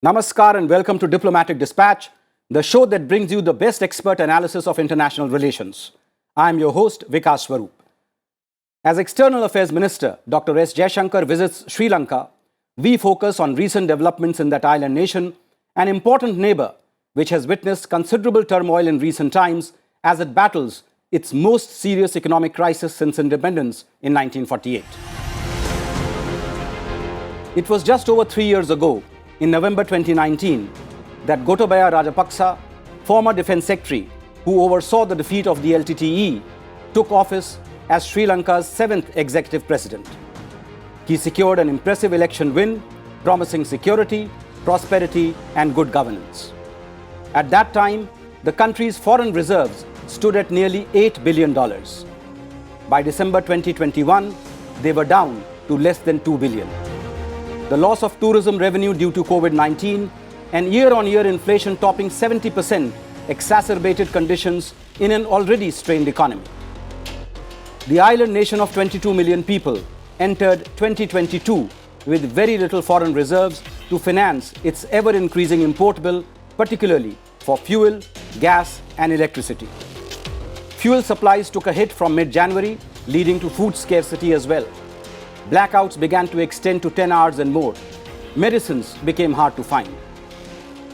Namaskar and welcome to Diplomatic Dispatch, the show that brings you the best expert analysis of international relations. I am your host, Vikas Swarup. As External Affairs Minister, Dr. S. Jaishankar visits Sri Lanka, we focus on recent developments in that island nation, an important neighbor which has witnessed considerable turmoil in recent times as it battles its most serious economic crisis since independence in 1948. It was just over 3 years ago, in November 2019, that Gotabaya Rajapaksa, former Defence Secretary who oversaw the defeat of the LTTE, took office as Sri Lanka's 7th executive president. He secured an impressive election win, promising security, prosperity and good governance. At that time, the country's foreign reserves stood at nearly $8 billion. By December 2021, they were down to less than $2 billion. The loss of tourism revenue due to COVID-19 and year-on-year inflation topping 70% exacerbated conditions in an already strained economy. The island nation of 22 million people entered 2022 with very little foreign reserves to finance its ever-increasing import bill, particularly for fuel, gas and electricity. Fuel supplies took a hit from mid-January, leading to food scarcity as well. Blackouts began to extend to 10 hours and more. Medicines became hard to find.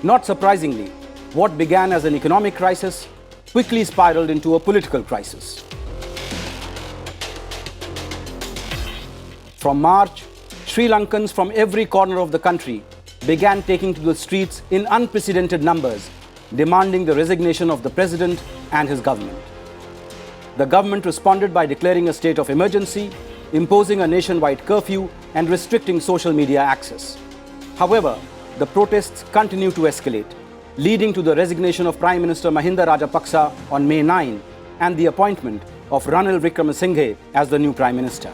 Not surprisingly, what began as an economic crisis quickly spiraled into a political crisis. From March, Sri Lankans from every corner of the country began taking to the streets in unprecedented numbers, demanding the resignation of the president and his government. The government responded by declaring a state of emergency, imposing a nationwide curfew and restricting social media access. However, the protests continue to escalate, leading to the resignation of Prime Minister Mahinda Rajapaksa on May 9 and the appointment of Ranil Wickremesinghe as the new Prime Minister.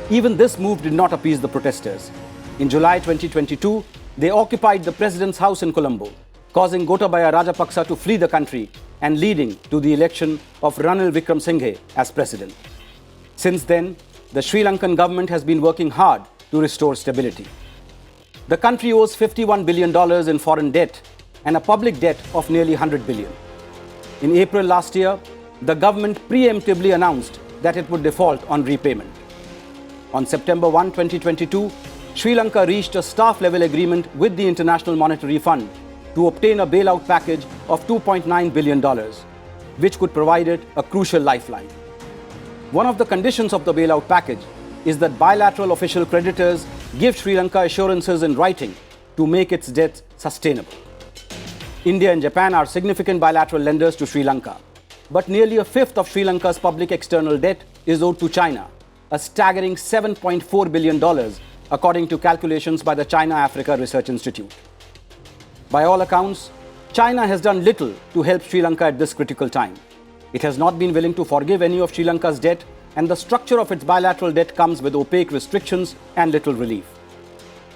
Even this move did not appease the protesters. In July 2022, they occupied the President's house in Colombo, causing Gotabaya Rajapaksa to flee the country and leading to the election of Ranil Wickremesinghe as President. Since then, the Sri Lankan government has been working hard to restore stability. The country owes $51 billion in foreign debt and a public debt of nearly $100 billion. In April last year, the government preemptively announced that it would default on repayment. On September 1, 2022, Sri Lanka reached a staff-level agreement with the International Monetary Fund to obtain a bailout package of $2.9 billion, which could provide it a crucial lifeline. One of the conditions of the bailout package is that bilateral official creditors give Sri Lanka assurances in writing to make its debt sustainable. India and Japan are significant bilateral lenders to Sri Lanka, but nearly a fifth of Sri Lanka's public external debt is owed to China, a staggering $7.4 billion, according to calculations by the China-Africa Research Institute. By all accounts, China has done little to help Sri Lanka at this critical time. It has not been willing to forgive any of Sri Lanka's debt, and the structure of its bilateral debt comes with opaque restrictions and little relief.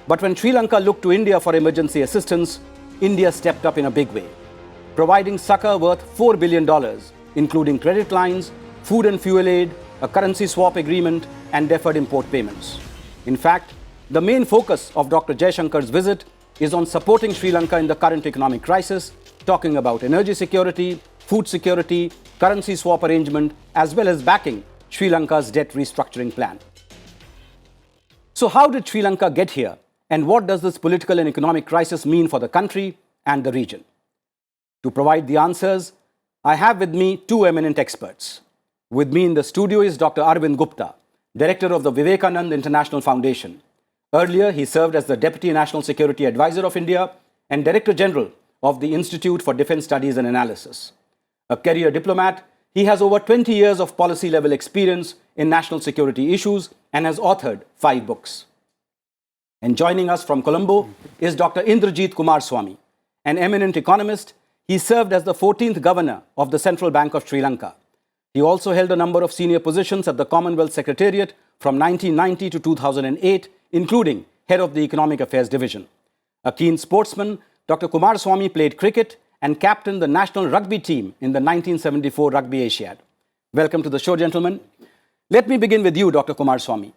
But when Sri Lanka looked to India for emergency assistance, India stepped up in a big way, providing succor worth $4 billion, including credit lines, food and fuel aid, a currency swap agreement, and deferred import payments. In fact, the main focus of Dr. Jaishankar's visit is on supporting Sri Lanka in the current economic crisis, talking about energy security, food security, currency swap arrangement, as well as backing Sri Lanka's debt restructuring plan. So how did Sri Lanka get here, and what does this political and economic crisis mean for the country and the region? To provide the answers, I have with me two eminent experts. With me in the studio is Dr. Arvind Gupta, Director of the Vivekananda International Foundation. Earlier, he served as the Deputy National Security Advisor of India and Director General of the Institute for Defence Studies and Analysis. A career diplomat, he has over 20 years of policy-level experience in national security issues and has authored 5 books. And joining us from Colombo is Dr. Indrajit Coomaraswamy, an eminent economist. He served as the 14th Governor of the Central Bank of Sri Lanka. He also held a number of senior positions at the Commonwealth Secretariat from 1990 to 2008, including Head of the Economic Affairs Division. A keen sportsman, Dr. Coomaraswamy played cricket and captained the national rugby team in the 1974 Rugby Asiad. Welcome to the show, gentlemen. Let me begin with you, Dr. Coomaraswamy.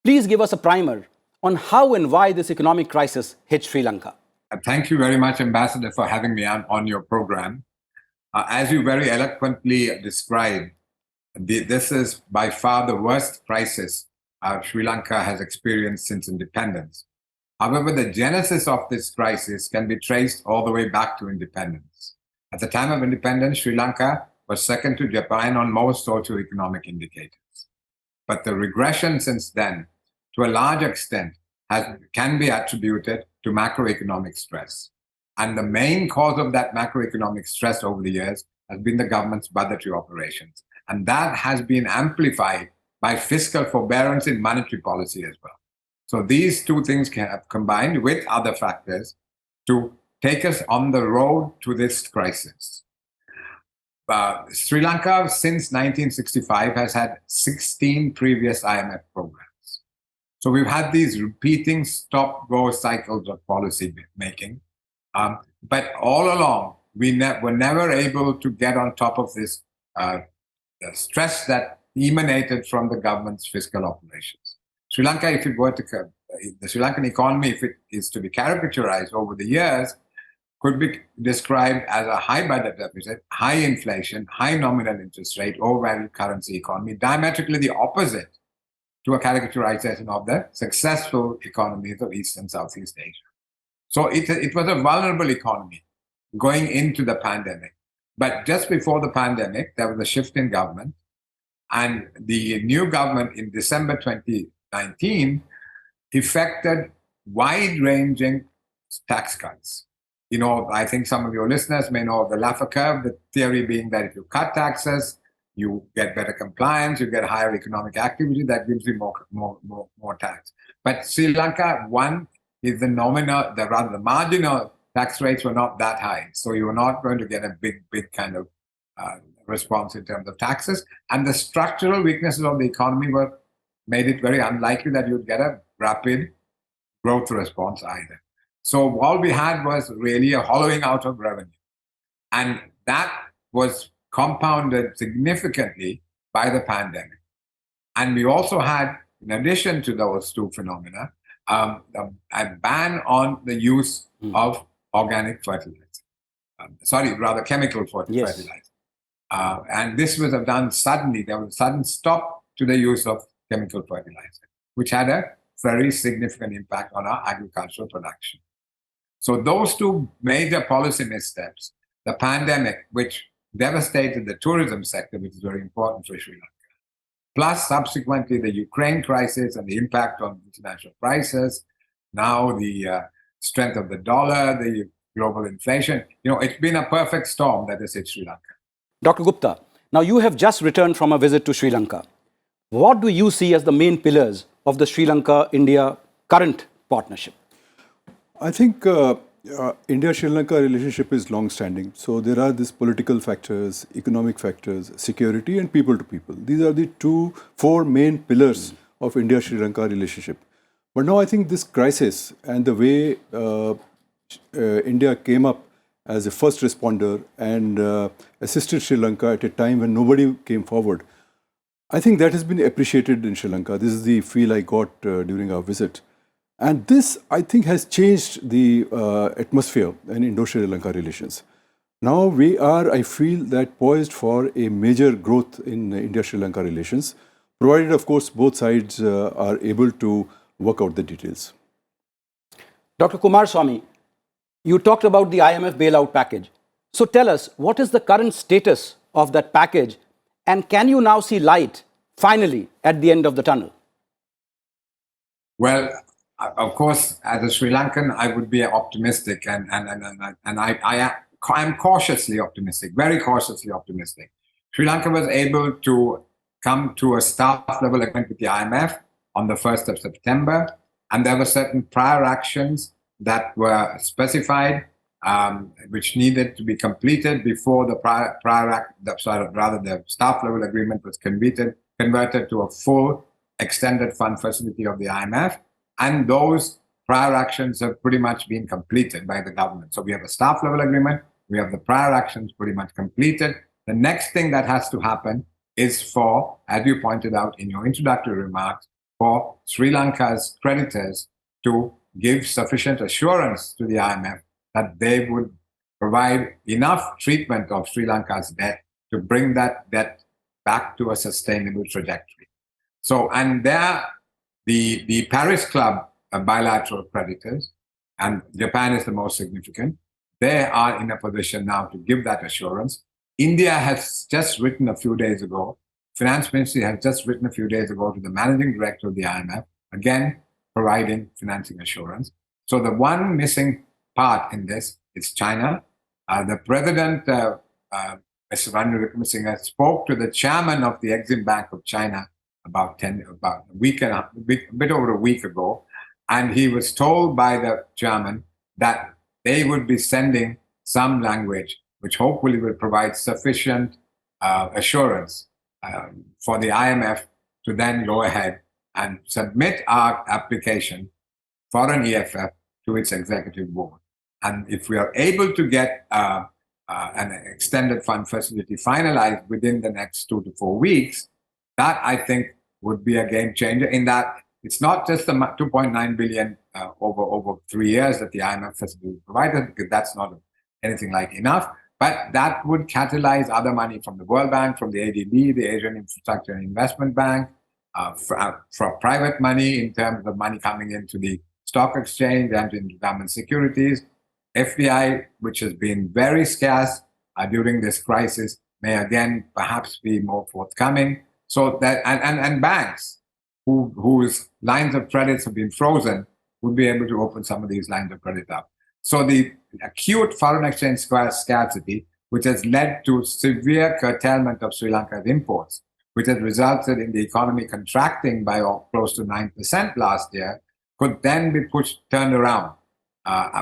Please give us a primer on how and why this economic crisis hit Sri Lanka. Thank you very much, Ambassador, for having me on your program. As you very eloquently described, this is by far the worst crisis Sri Lanka has experienced since independence. However, the genesis of this crisis can be traced all the way back to independence. At the time of independence, Sri Lanka was second to Japan on most socio-economic indicators. But the regression since then, to a large extent, can be attributed to macroeconomic stress. And the main cause of that macroeconomic stress over the years has been the government's budgetary operations. And that has been amplified by fiscal forbearance in monetary policy as well. So these two things have combined with other factors to take us on the road to this crisis. Sri Lanka, since 1965, has had 16 previous IMF programs. So we've had these repeating stop-go cycles of policy making. But all along, we were never able to get on top of this the stress that emanated from the government's fiscal operations. Sri Lanka, if it were to, the Sri Lankan economy, if it is to be caricaturized over the years, could be described as a high budget deficit, high inflation, high nominal interest rate, overvalued currency economy, diametrically the opposite to a caricaturization of the successful economies of East and Southeast Asia. So it was a vulnerable economy going into the pandemic. But just before the pandemic, there was a shift in government. And the new government in December 2019 effected wide-ranging tax cuts. You know, I think some of your listeners may know of the Laffer curve, the theory being that if you cut taxes, you get better compliance, you get higher economic activity, that gives you more tax. But Sri Lanka, one is the marginal tax rates were not that high. So you were not going to get a big kind of response in terms of taxes. And the structural weaknesses of the economy made it very unlikely that you'd get a rapid growth response either. So all we had was really a hollowing out of revenue. And that was compounded significantly by the pandemic. And we also had, in addition to those two phenomena, a ban on the use of organic fertilizer. Chemical fertilizer. Yes. And this was done suddenly. There was a sudden stop to the use of chemical fertilizer, which had a very significant impact on our agricultural production. So those two major policy missteps, the pandemic, which devastated the tourism sector, which is very important for Sri Lanka, plus subsequently the Ukraine crisis and the impact on international prices, now the strength of the dollar, the global inflation. You know, it's been a perfect storm that has hit Sri Lanka. Dr. Gupta, now you have just returned from a visit to Sri Lanka. What do you see as the main pillars of the Sri Lanka-India current partnership? I think India-Sri Lanka relationship is long-standing. So there are these political factors, economic factors, security and people to people. These are the four main pillars of India-Sri Lanka relationship. But now I think this crisis and the way India came up as a first responder and assisted Sri Lanka at a time when nobody came forward, I think that has been appreciated in Sri Lanka. This is the feel I got during our visit. And this, I think, has changed the atmosphere in Indo-Sri Lanka relations. Now we are, I feel, that poised for a major growth in India-Sri Lanka relations, provided, of course, both sides are able to work out the details. Dr. Coomaraswamy, you talked about the IMF bailout package. So tell us, what is the current status of that package? And can you now see light, finally, at the end of the tunnel? Well, of course, as a Sri Lankan, I would be optimistic, and I'm cautiously optimistic, very cautiously optimistic. Sri Lanka was able to come to a staff-level agreement with the IMF on the 1st of September, and there were certain prior actions that were specified, which needed to be completed before the the staff-level agreement was converted to a full extended fund facility of the IMF. And those prior actions have pretty much been completed by the government. So we have a staff-level agreement. We have the prior actions pretty much completed. The next thing that has to happen is for, as you pointed out in your introductory remarks, for Sri Lanka's creditors to give sufficient assurance to the IMF that they would provide enough treatment of Sri Lanka's debt to bring that debt back to a sustainable trajectory. So, and there, the Paris Club bilateral creditors, and Japan is the most significant, they are in a position now to give that assurance. India has just written a few days ago, Finance Ministry has just written a few days ago to the managing director of the IMF, again, providing financing assurance. So the one missing part in this is China. The president, Mr. Ranil Wickremesinghe, spoke to the chairman of the Exim Bank of China about a bit over a week ago, and he was told by the chairman that they would be sending some language which hopefully will provide sufficient assurance for the IMF to then go ahead and submit our application for an EFF to its executive board. And if we are able to get an extended fund facility finalized within the next 2 to 4 weeks, that I think would be a game changer in that it's not just the 2.9 billion over 3 years that the IMF facility provided, because that's not anything like enough, but that would catalyze other money from the World Bank, from the ADB, the Asian Infrastructure and Investment Bank, for private money in terms of money coming into the stock exchange and into government securities. FDI, which has been very scarce during this crisis, may again perhaps be more forthcoming. So that and banks whose lines of credits have been frozen would be able to open some of these lines of credit up. So the acute foreign exchange scarcity, which has led to severe curtailment of Sri Lanka's imports, which has resulted in the economy contracting by close to 9% last year, could then be turned around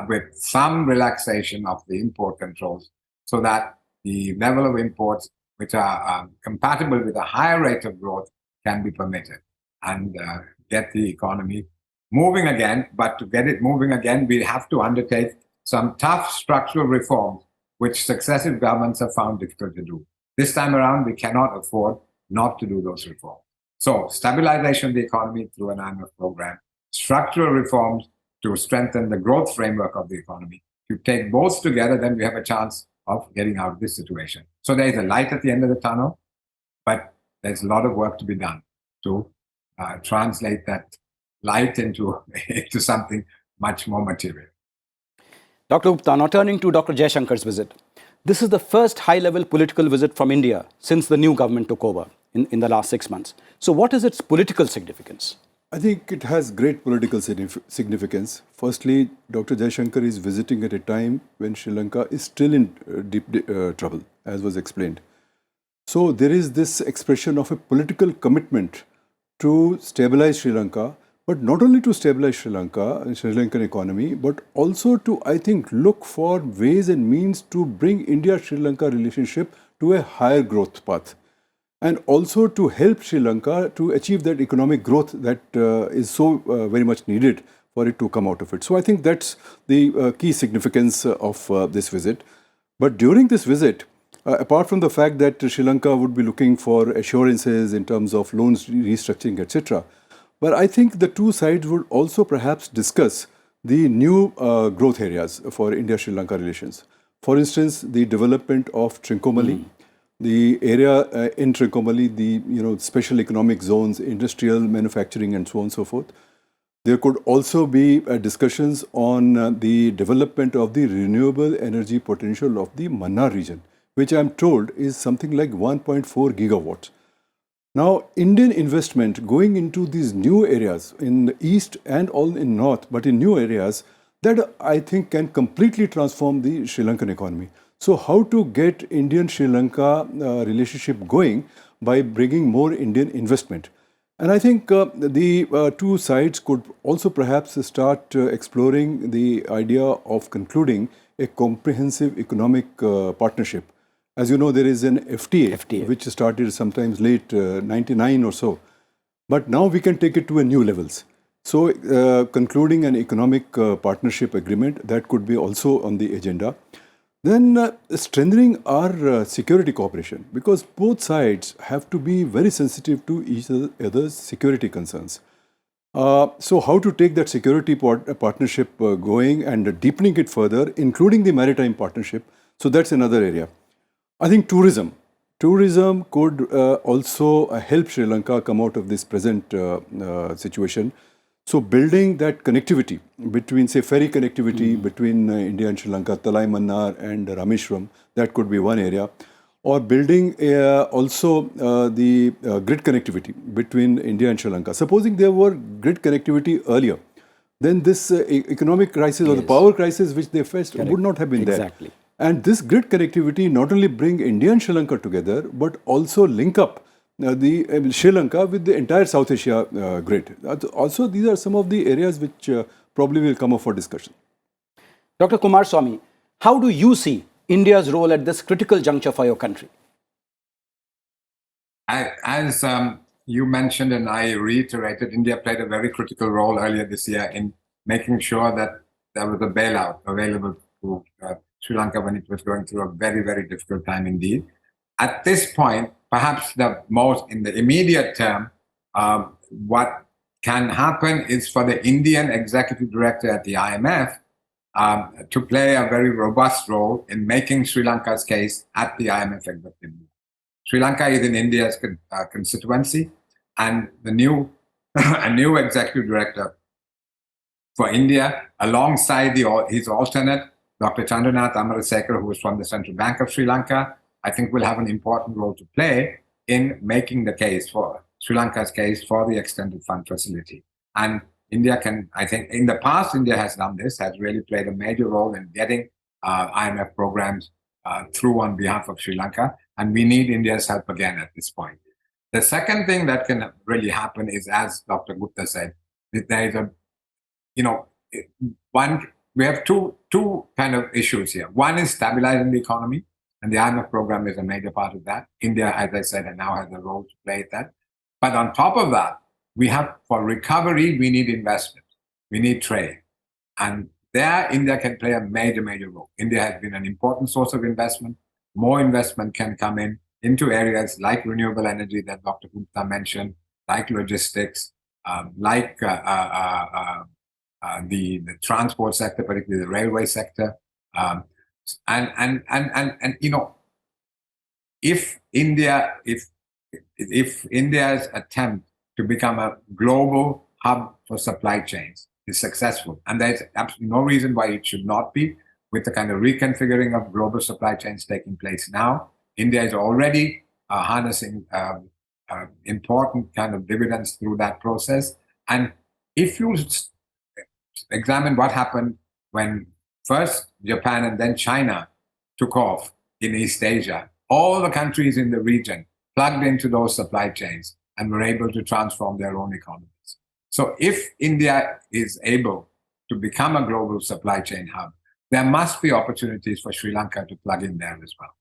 with some relaxation of the import controls so that the level of imports which are compatible with a higher rate of growth can be permitted and get the economy moving again. But to get it moving again, we have to undertake some tough structural reforms which successive governments have found difficult to do. This time around, we cannot afford not to do those reforms. So stabilization of the economy through an IMF program, structural reforms to strengthen the growth framework of the economy. If you take both together, then we have a chance of getting out of this situation. So there is a light at the end of the tunnel, but there's a lot of work to be done to translate that light into something much more material. Dr. Gupta, now turning to Dr. Jaishankar's visit. This is the first high-level political visit from India since the new government took over in the last 6 months. So what is its political significance? I think it has great political significance. Firstly, Dr. Jaishankar is visiting at a time when Sri Lanka is still in deep trouble, as was explained. So there is this expression of a political commitment to stabilize Sri Lanka, but not only to stabilize Sri Lanka and Sri Lankan economy, but also to, I think, look for ways and means to bring India-Sri Lanka relationship to a higher growth path, and also to help Sri Lanka to achieve that economic growth that is so very much needed for it to come out of it. So I think that's the key significance of this visit. But during this visit, apart from the fact that Sri Lanka would be looking for assurances in terms of loans restructuring, etc., but I think the two sides would also perhaps discuss the new growth areas for India-Sri Lanka relations. For instance, the development of Trincomalee, the area in Trincomalee, the special economic zones, industrial, manufacturing, and so on and so forth. There could also be discussions on the development of the renewable energy potential of the Mannar region, which I'm told is something like 1.4 gigawatts. Now, Indian investment going into these new areas in the east and all in north, but in new areas, that I think can completely transform the Sri Lankan economy. So how to get Indian-Sri Lanka relationship going by bringing more Indian investment? And I think the two sides could also perhaps start exploring the idea of concluding a comprehensive economic partnership. As you know, there is an FTA, which started sometimes late 99 or so. But now we can take it to a new levels. So concluding an economic partnership agreement, that could be also on the agenda. Then strengthening our security cooperation, because both sides have to be very sensitive to each other's security concerns. So how to take that security partnership going and deepening it further, including the maritime partnership. So that's another area. I think tourism. Tourism could also help Sri Lanka come out of this present situation. So building that connectivity between, say, ferry connectivity between India and Sri Lanka, Talai Mannar and Rameshwaram, that could be one area. Or building also the grid connectivity between India and Sri Lanka. Supposing there were grid connectivity earlier, then this economic crisis or the power crisis which they faced would not have been there. Exactly. And this grid connectivity not only bring India and Sri Lanka together, but also link up the Sri Lanka with the entire South Asia grid. Also, these are some of the areas which probably will come up for discussion. Dr. Coomaraswamy, how do you see India's role at this critical juncture for your country? As you mentioned and I reiterated, India played a very critical role earlier this year in making sure that there was a bailout available to Sri Lanka when it was going through a very, very difficult time indeed. At this point, perhaps the most in the immediate term, what can happen is for the Indian executive director at the IMF to play a very robust role in making Sri Lanka's case at the IMF executive. Sri Lanka is in India's constituency, and the a new executive director for India, alongside his alternate, Dr. Chandranath Amarasekar, who is from the Central Bank of Sri Lanka, I think will have an important role to play in making the case for Sri Lanka's case for the extended fund facility. And India can, I think, in the past, India has done this, has really played a major role in getting IMF programs through on behalf of Sri Lanka, and we need India's help again at this point. The second thing that can really happen is, as Dr. Gupta said, that there is we have two kind of issues here. One is stabilizing the economy, and the IMF program is a major part of that. India, as I said, now has a role to play at that. But on top of that, we have, for recovery, we need investment, we need trade. And there, India can play a major, major role. India has been an important source of investment. More investment can come into areas like renewable energy that Dr. Gupta mentioned, like logistics, like the transport sector, particularly the railway sector. If India's attempt to become a global hub for supply chains is successful, and there's absolutely no reason why it should not be, with the kind of reconfiguring of global supply chains taking place now, India is already harnessing important kind of dividends through that process. And if you examine what happened when first Japan and then China took off in East Asia, all the countries in the region plugged into those supply chains and were able to transform their own economies. So if India is able to become a global supply chain hub, there must be opportunities for Sri Lanka to plug in there as well.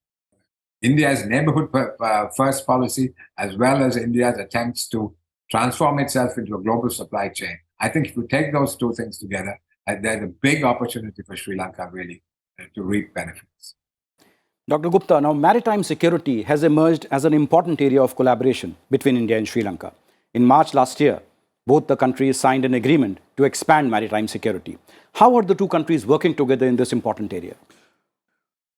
India's neighborhood first policy, as well as India's attempts to transform itself into a global supply chain, I think if you take those two things together, there's a big opportunity for Sri Lanka really to reap benefits. Dr. Gupta, now maritime security has emerged as an important area of collaboration between India and Sri Lanka. In March last year, both the countries signed an agreement to expand maritime security. How are the two countries working together in this important area?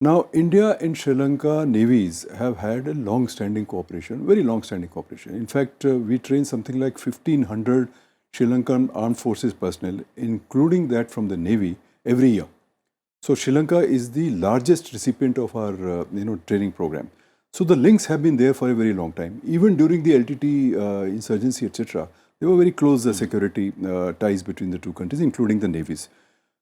Now, India and Sri Lanka navies have had a long-standing cooperation, very long-standing cooperation. In fact, we train something like 1,500 Sri Lankan armed forces personnel, including that from the Navy, every year. So Sri Lanka is the largest recipient of our training program. So the links have been there for a very long time. Even during the LTT insurgency, etc., there were very close security ties between the two countries, including the navies.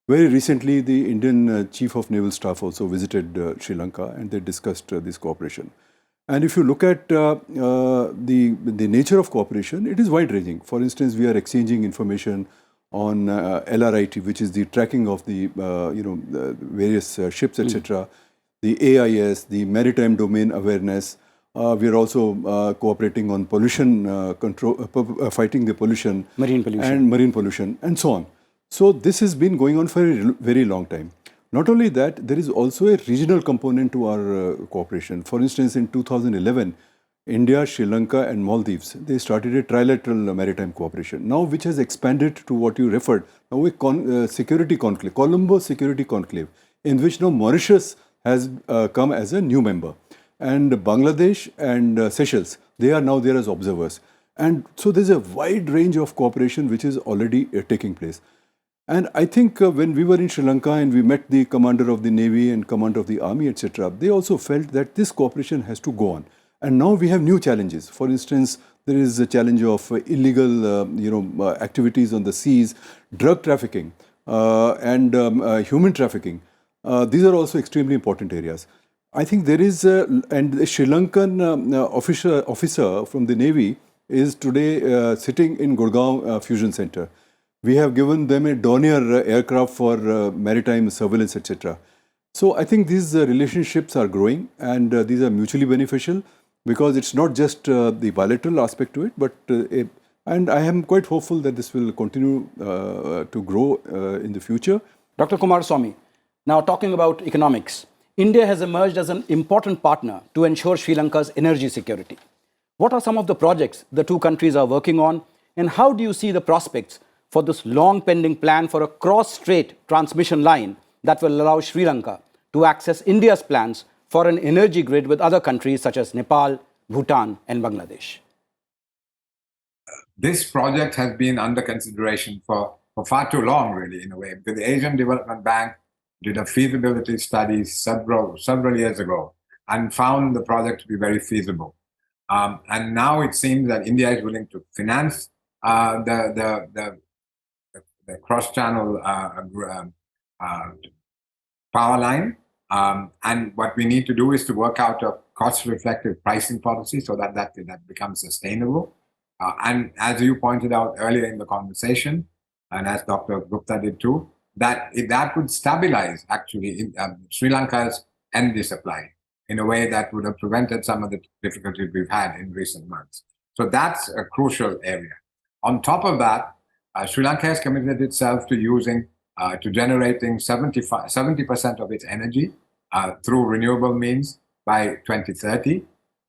Very recently, the Indian Chief of Naval Staff also visited Sri Lanka, and they discussed this cooperation. And if you look at the nature of cooperation, it is wide-ranging. For instance, we are exchanging information on LRIT, which is the tracking of the various ships, etc. The AIS, the maritime domain awareness. We are also cooperating on pollution control, fighting the pollution, marine pollution, and so on. So this has been going on for a very long time. Not only that, there is also a regional component to our cooperation. For instance, in 2011, India, Sri Lanka and Maldives, they started a trilateral maritime cooperation, now which has expanded to what you referred, now a security conclave, Colombo Security Conclave, in which now Mauritius has come as a new member. And Bangladesh and Seychelles, they are now there as observers. And so there's a wide range of cooperation which is already taking place. And I think when we were in Sri Lanka and we met the commander of the Navy and commander of the Army, etc., they also felt that this cooperation has to go on. And now we have new challenges. For instance, there is a challenge of illegal activities on the seas, drug trafficking and human trafficking. These are also extremely important areas. I think there is, and a Sri Lankan officer from the Navy is today sitting in Gurgaon Fusion Center. We have given them a Dornier aircraft for maritime surveillance, etc. So I think these relationships are growing and these are mutually beneficial because it's not just the bilateral aspect to it, but and I am quite hopeful that this will continue to grow in the future. Dr. Coomaraswamy, now talking about economics, India has emerged as an important partner to ensure Sri Lanka's energy security. What are some of the projects the two countries are working on, and how do you see the prospects for this long-pending plan for a cross-strait transmission line that will allow Sri Lanka to access India's plans for an energy grid with other countries such as Nepal, Bhutan, and Bangladesh? This project has been under consideration for far too long, really, in a way, because the Asian Development Bank did a feasibility study several years ago and found the project to be very feasible. And now it seems that India is willing to finance the cross-channel power line. And what we need to do is to work out a cost-reflective pricing policy so that becomes sustainable. And as you pointed out earlier in the conversation, and as Dr. Gupta did too, that would stabilize actually Sri Lanka's energy supply in a way that would have prevented some of the difficulties we've had in recent months. So that's a crucial area. On top of that, Sri Lanka has committed itself to generating 70% of its energy through renewable means by 2030.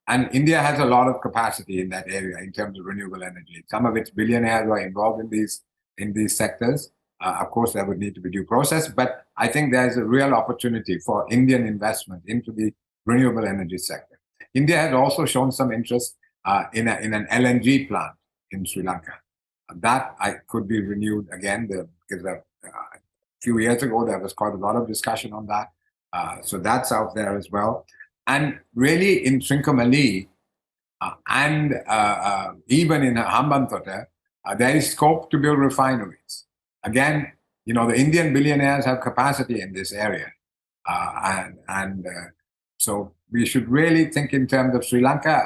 And India has a lot of capacity in that area in terms of renewable energy. Some of its billionaires are involved in these sectors. Of course, there would need to be due process, but I think there's a real opportunity for Indian investment into the renewable energy sector. India has also shown some interest in an LNG plant in Sri Lanka. That could be renewed again because a few years ago there was quite a lot of discussion on that. So that's out there as well. And really in Trincomalee and even in Hambantota, there is scope to build refineries. Again, the Indian billionaires have capacity in this area. So we should really think in terms of Sri Lanka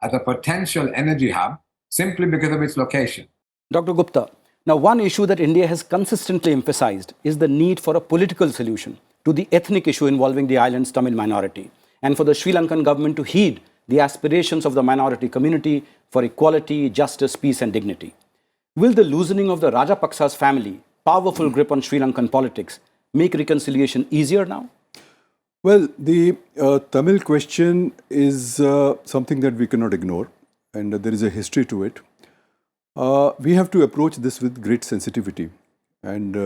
as a potential energy hub simply because of its location. Dr. Gupta, now one issue that India has consistently emphasized is the need for a political solution to the ethnic issue involving the island's Tamil minority, and for the Sri Lankan government to heed the aspirations of the minority community for equality, justice, peace and dignity. Will the loosening of the Rajapaksa's family powerful grip on Sri Lankan politics make reconciliation easier now? Well, the Tamil question is something that we cannot ignore, and there is a history to it. We have to approach this with great sensitivity, and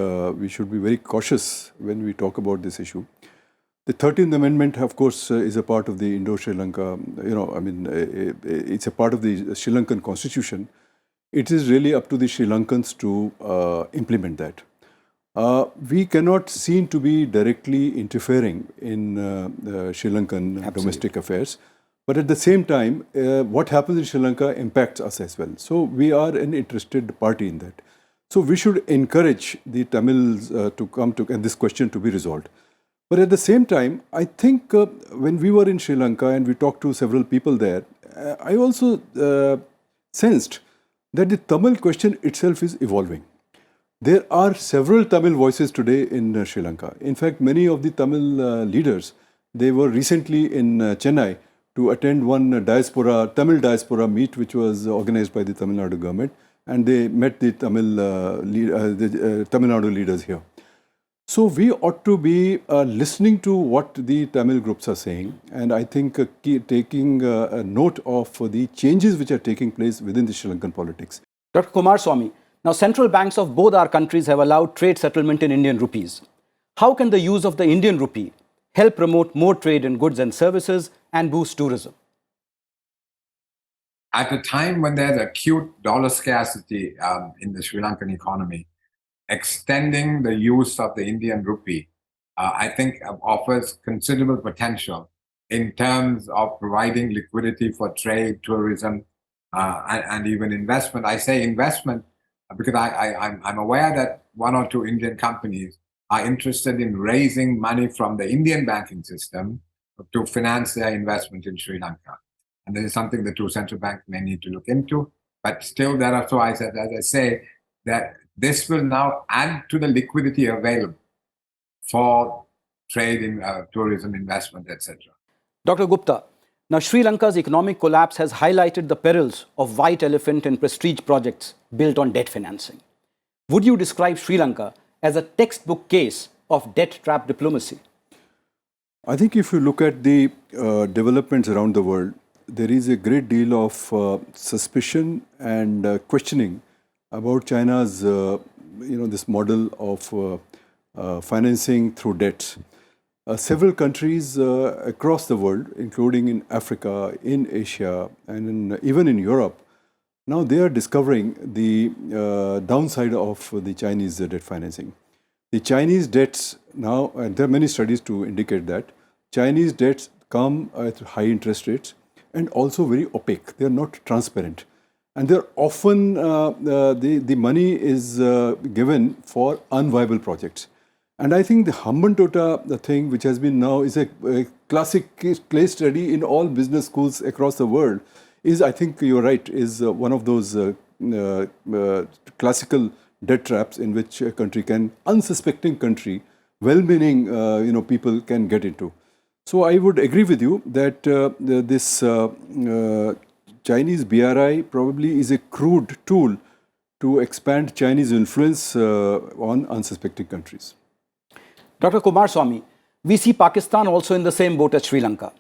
we should be very cautious when we talk about this issue. The 13th Amendment, of course, is a part of the Indo-Sri Lanka, it's a part of the Sri Lankan constitution. It is really up to the Sri Lankans to implement that. We cannot seem to be directly interfering in Sri Lankan domestic affairs. But at the same time, what happens in Sri Lanka impacts us as well. So we are an interested party in that. So we should encourage the Tamils to come to and this question to be resolved. But at the same time, I think when we were in Sri Lanka and we talked to several people there, I also sensed that the Tamil question itself is evolving. There are several Tamil voices today in Sri Lanka. In fact, many of the Tamil leaders, they were recently in Chennai to attend one Tamil diaspora meet which was organized by the Tamil Nadu government, and they met the Tamil Nadu leaders here. So we ought to be listening to what the Tamil groups are saying, and I think taking a note of the changes which are taking place within the Sri Lankan politics. Dr. Coomaraswamy, now central banks of both our countries have allowed trade settlement in Indian rupees. How can the use of the Indian rupee help promote more trade in goods and services and boost tourism? At a time when there's acute dollar scarcity in the Sri Lankan economy, extending the use of the Indian rupee, I think offers considerable potential in terms of providing liquidity for trade, tourism, and even investment. I say investment because I'm aware that one or two Indian companies are interested in raising money from the Indian banking system to finance their investment in Sri Lanka. And this is something the two central banks may need to look into. But still, there are, so as I say, that this will now add to the liquidity available for trade in tourism, investment, etc. Dr. Gupta, now Sri Lanka's economic collapse has highlighted the perils of white elephant and prestige projects built on debt financing. Would you describe Sri Lanka as a textbook case of debt trap diplomacy? I think if you look at the developments around the world, there is a great deal of suspicion and questioning about China's, this model of financing through debt. Several countries across the world, including in Africa, in Asia, and even in Europe, now they are discovering the downside of the Chinese debt financing. The Chinese debts now, and there are many studies to indicate that, Chinese debts come at high interest rates and also very opaque. They are not transparent. And they're often, the money is given for unviable projects. And I think the Hambantota, the thing which has been now is a classic case study in all business schools across the world, is, I think you're right, is one of those classical debt traps in which a country can, unsuspecting country, well-meaning people can get into. So I would agree with you that this Chinese BRI probably is a crude tool to expand Chinese influence on unsuspecting countries. Dr. Coomaraswamy, we see Pakistan also in the same boat as Sri Lanka.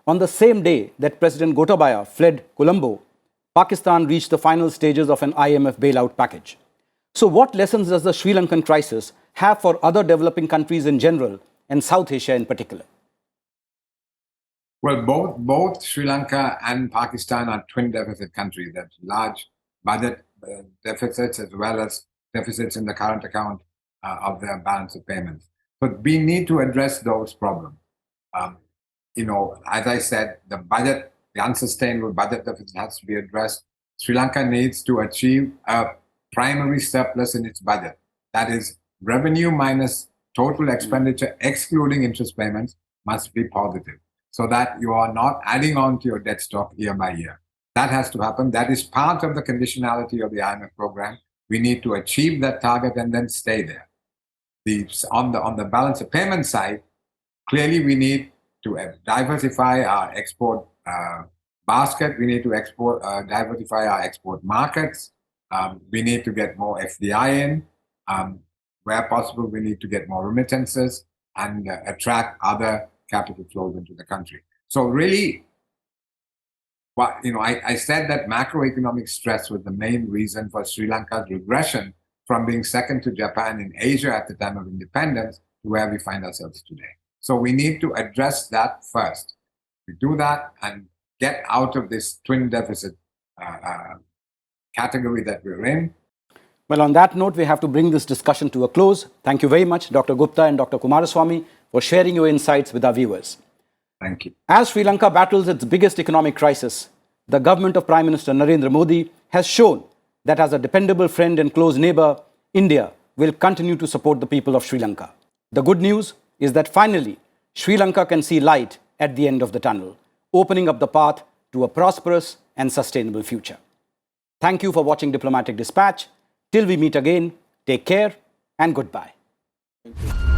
On the same day that President Gotabaya fled Colombo, Pakistan reached the final stages of an IMF bailout package. So what lessons does the Sri Lankan crisis have for other developing countries in general and South Asia in particular? Well, both Sri Lanka and Pakistan are twin deficit countries. That large budget deficits as well as deficits in the current account of their balance of payments. But we need to address those problems. As I said, the unsustainable budget deficit has to be addressed. Sri Lanka needs to achieve a primary surplus in its budget. That is, revenue minus total expenditure, excluding interest payments, must be positive, so that you are not adding on to your debt stock year by year. That has to happen. That is part of the conditionality of the IMF program. We need to achieve that target and then stay there. On the balance of payment side, clearly we need to diversify our export basket. We need to diversify our export markets. We need to get more FDI in. Where possible, we need to get more remittances and attract other capital flows into the country. So really, I said that macroeconomic stress was the main reason for Sri Lanka's regression from being second to Japan in Asia at the time of independence to where we find ourselves today. So we need to address that first. We do that and get out of this twin deficit category that we're in. Well, on that note, we have to bring this discussion to a close. Thank you very much, Dr. Gupta and Dr. Coomaraswamy, for sharing your insights with our viewers. Thank you. As Sri Lanka battles its biggest economic crisis, the government of Prime Minister Narendra Modi has shown that as a dependable friend and close neighbor, India will continue to support the people of Sri Lanka. The good news is that finally, Sri Lanka can see light at the end of the tunnel, opening up the path to a prosperous and sustainable future. Thank you for watching Diplomatic Dispatch. Till we meet again, take care and goodbye. Thank you.